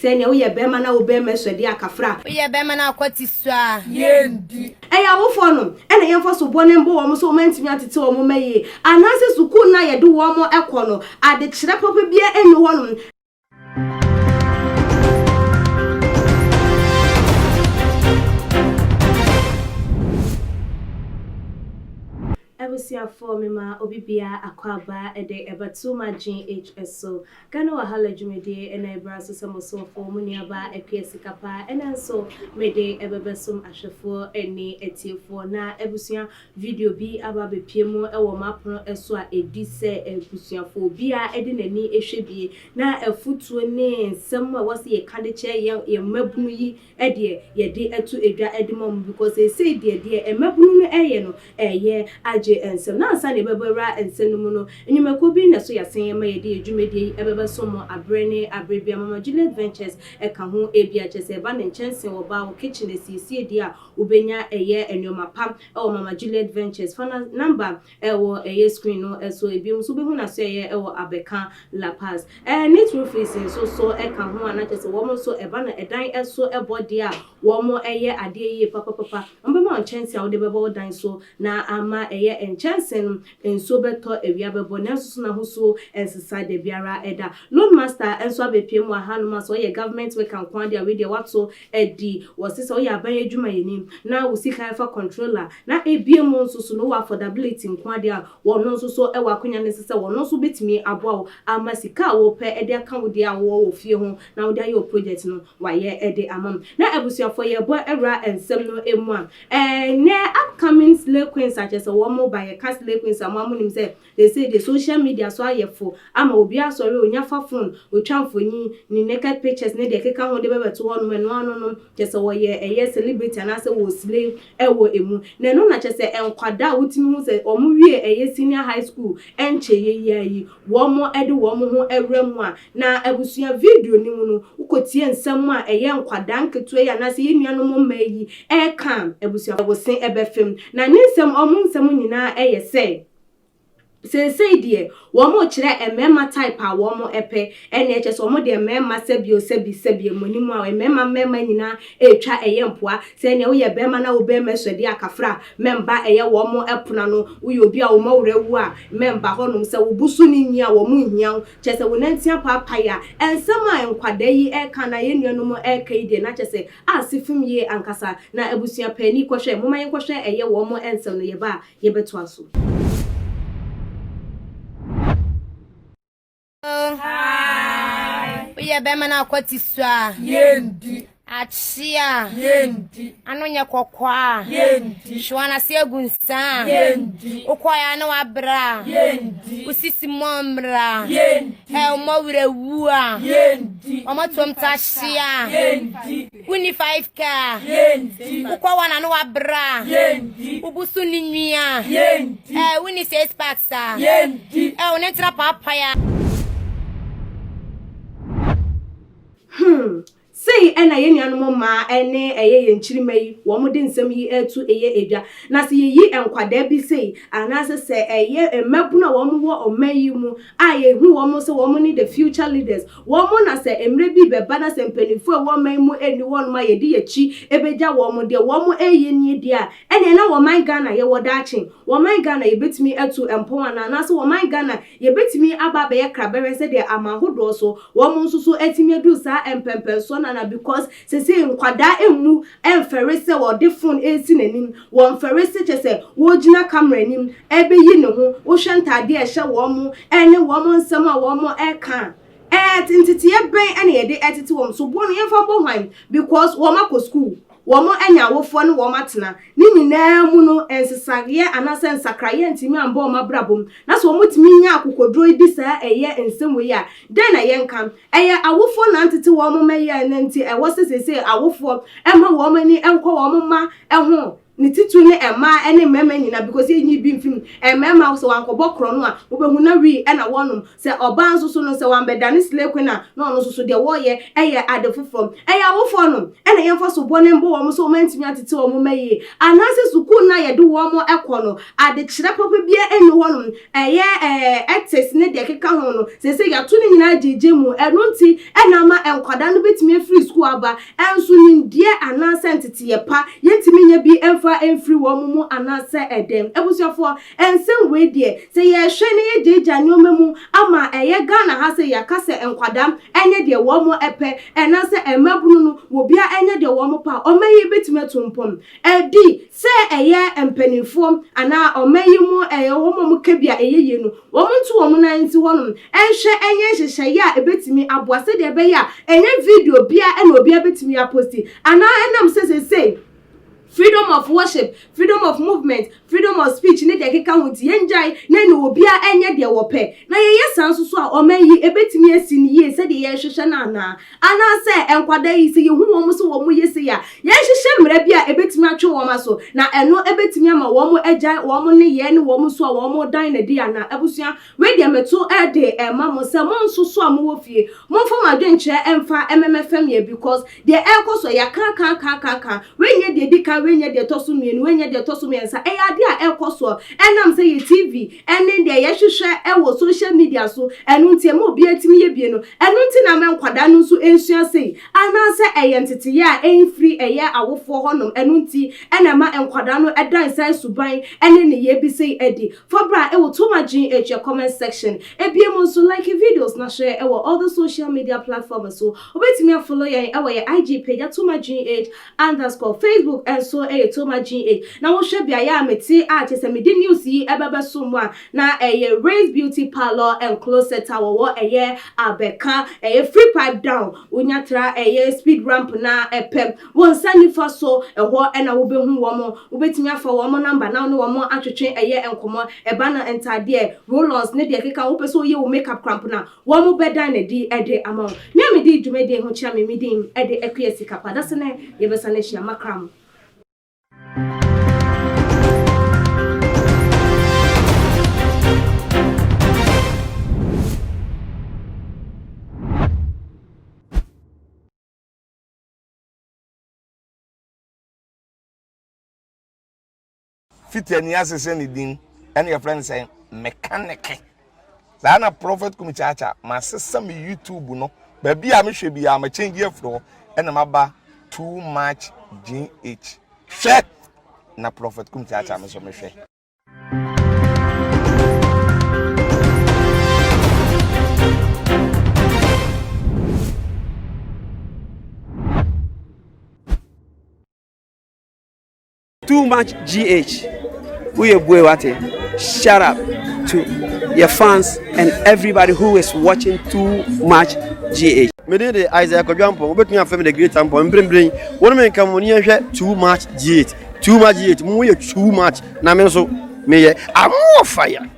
say ne wo ye bema na wo bema swede akafra wo ye bema na akwati so a yendi eya wo fo no ena yemfa so bone mbo wo so mantimi atete wo maye anase suku na ye de wo mo ekono ade kire papa bia enu ho no Ebusia for me ma obibia akwaba ede ebatu magin SHS so Ghana wahala jumede ena ebraso samoso for muniaba ekiesikapa ena so mede ebebesum ahwefo eni etiefo na ebusia video bi aba bepiemu ewo mapono eso a edi se ebusia fo bia ede nani ehwe na efutuo ne nsem a wose ye kadeche ye mabunu yi ede ye de etu edwa ede mom because e say de emabunu no eye no eye ensem na asa ne bebera ensenum no enyumako bi na so yasen ma ye de edwumedi ebebeso mo abrene abrebia mama Juliet Ventures eka ho ebia chese ba ne nchensen wo ba wo kitchen esiesie di a ubenya eye enyoma pam ewo mama Juliet Ventures fana number ewo eye screen no eso ebiem so be hu na so eye ewo abeka La Paz network facing so eka ho ana chese wo mo so eba na edan eso ebodi a wo mo eye ade ye papa mbema nchensen wo de bebo dan so na ama eye enchansen enso beto ewia bebo na so na huso ensisa de biara eda loan master enso abepiem wa hanuma so ye government we kan kwan dia we de wato edi wose so ye aban adwuma yenim na usika fa controller na ebiem nso so no affordability kwan dia wono nso so e wakonya ne sese wono nso betimi aboa ama sika wo pe ede aka wo dia wo fie ho na wo dia your project no wa ye ede amam na ebusuafo ye bo era ensem no emu a ne upcoming slay queens such as wo mo by cast slay queens amamunim say they say the social media so ayefo ama obi asori onya fa phone otwamfonyi ni naked pictures ne de keka ho de bebeto ho no chese wo ye eye celebrity na say wo slay ewo emu na no na chese enkwada wotimi hu say omo wie eye senior high school enche ye yi wo mo ede wo mo ho ewremu a na abusua video ni mu no ukotie nsem a eye enkwada nketo ya na say yenuanom mayi e kan abusua wo sen ebefem na nsem omo nsem nyina eye say say die wo mo kire emema type a wo mo epe NHS wo mo de emema sebi monimu a emema nyina etwa eyempoa say ne wo ye bema na wo bema swede akafra memba eye wo mo epona no wo ye obi a wo mawrewu a memba honum say wo busu ni nyia wo mo hian chese wo nantia papa ya ensem a enkwada yi eka na ye nuanom eka ide na chese asifim ye ankasa na abusua pani kwhwe mo man kwhwe eye wo mo ensem no ye ba ye beto aso. Hi. We bema na akwati so a yendi achia yendi anonya kokwa yendi shwana se gunsa yendi okoya na wabra yendi usisi momra yendi omawrewu a yendi omatom tashia yendi uni 5k yendi ukwa na wabra yendi ubusu ni nwia yendi uni 6 packs a yendi onetra papa ya say ena ye nuanom ma ene eye nchirimayi wo mo de nsem yi etu eye edwa na se yi enkwada bi say anase se eye emabuna wo mo wo omayi mu aye hu wo mo se wo mo ni the future leaders wo mo na se emre bi beba na se mpanifo wo man mu eni won ma ye de yachi ebeja wo mo de wo mo eye ni de a ene na wo man Ghana ye wodachi wo man Ghana ye betimi etu empo ana na se wo man Ghana ye betimi aba be ye krabere se de amahodo so wo mo nsusu etimi edu sa empempen so na because say nkwada emu emferese wo de phone esi nanim wo mferese chese wo gina camera nim ebe yi ne ho wo hwentade e hye wo mo ene wo mo nsem a wo mo eka tintiti eben ene ye de etiti wo so bo no yemfa bo hwan because wo makọ school wo mo anya wofo ne wo matena ni nyina mu no ensisare anase nsakraye ntimi ambo o mabrabom na so wo mutimi nya akokodro idi sa eye ensem we ya den na yenka eye awofo na ntete wo mo meye na nti e wo sesese awofo ema wo mani enko wo mo ma eho ni titu ne ema ene mema nyina because yenyi bi mfim mema so wankobọ kro no a obehu na wi e na wonum se oba nso so no se wambedane slekwe na no so de wo ye eye adefofom eye awofo no ene yemfa so bone mbo wo so mantimi atete wo mo maye anase sukuu na ye de wo mo ekono ade kire papa bia enu wonum eye actors ne de keka ho no se ya to ne nyina jeje mu enunti ena ma enkwada no betimi free school aba enso nimdie anase entete ye pa yentimi nya bi emfa enfree wo mu anase edem ebusuafo ensem we de se ye hwe ne ye jeja nyomemu ama eye Ghana ha se ya kase enkwada enye de wo mo epe enase emabunu no wo bia enye de wo mo pa omayi betimi atumpom edi se eye empanifo ana omayi mu eye wo mo kebia eye ye no wo mo ntu wo mo na nti wonum enhwe enye hyehye ya ebetimi aboase de be ya enye video bia ena obi ebetimi aposti ana enam se freedom of worship, freedom of movement, freedom of speech ne de keka hunti yenjai na no obia enye de wope na ye sanso so a omanyi ebetimi asini ye se de ye hwehwe na ana se enkwada yi se ye hu wo mo so wo mo yese ya ye hwehwe mra bia ebetimi atwe wo ma so na eno ebetimi ama wo mo agya wo mo ne ye ne wo mo so a wo mo dan na di ana abusua we de meto e de ma mo se mo nso so a mo wo fie mo fo ma dwenche emfa mmfm ye because de ekoso ya kan we nye de dika wenye de tosu mienu wenye de tosu miensa ade a ekoso enam say ye TV ene de ye hwehwe e wo social media so enu ntie mo obi atimi ye bie no enu nti na menkwada no so ensua sei ana se eyentete ya enfree eye awofo honom enu nti ena ma enkwada no edan sai suban ene ne ye bi sei edi fobra e wo to ma GH your comment section ebie mo so like videos na share e wo all the social media platforms so obetimi follow ye e wo ye IG page to ma GH_Facebook and so Toma GH. Now we should be a yameti artist and me the news yi ebebe someone na Raise Beauty Parlor and Closet Tower what abeka free pipe down unyatra speed ramp na pem won sani for so ho na wo be hu wo mo ubetimi afa wo mo number now no wo mo atwetwe enkomo eba na entade roll-ons ne de keka wo peso ye wo makeup cramp na wo mo beda na di ede amount me me di dwumede ho chia me din ede akuesi kapa that's na ye besa na hia makram. Fit and yes, anything, and your friend saying mechanic. Sana prophet kumichacha, my sister me YouTube no, baby I should be a change here floor and I'm about too much GH. Shit, na prophet kumichacha, me so me share. Too much GH. Shout out to your fans and everybody who is watching Too Much GH. Me dey Isaac Odwampo, obetun afem the great ampo mbrembren. Wonu me nka mo ne hwe Too Much GH. Too Much GH. Mo ye too much. Na me so me ye amo fire.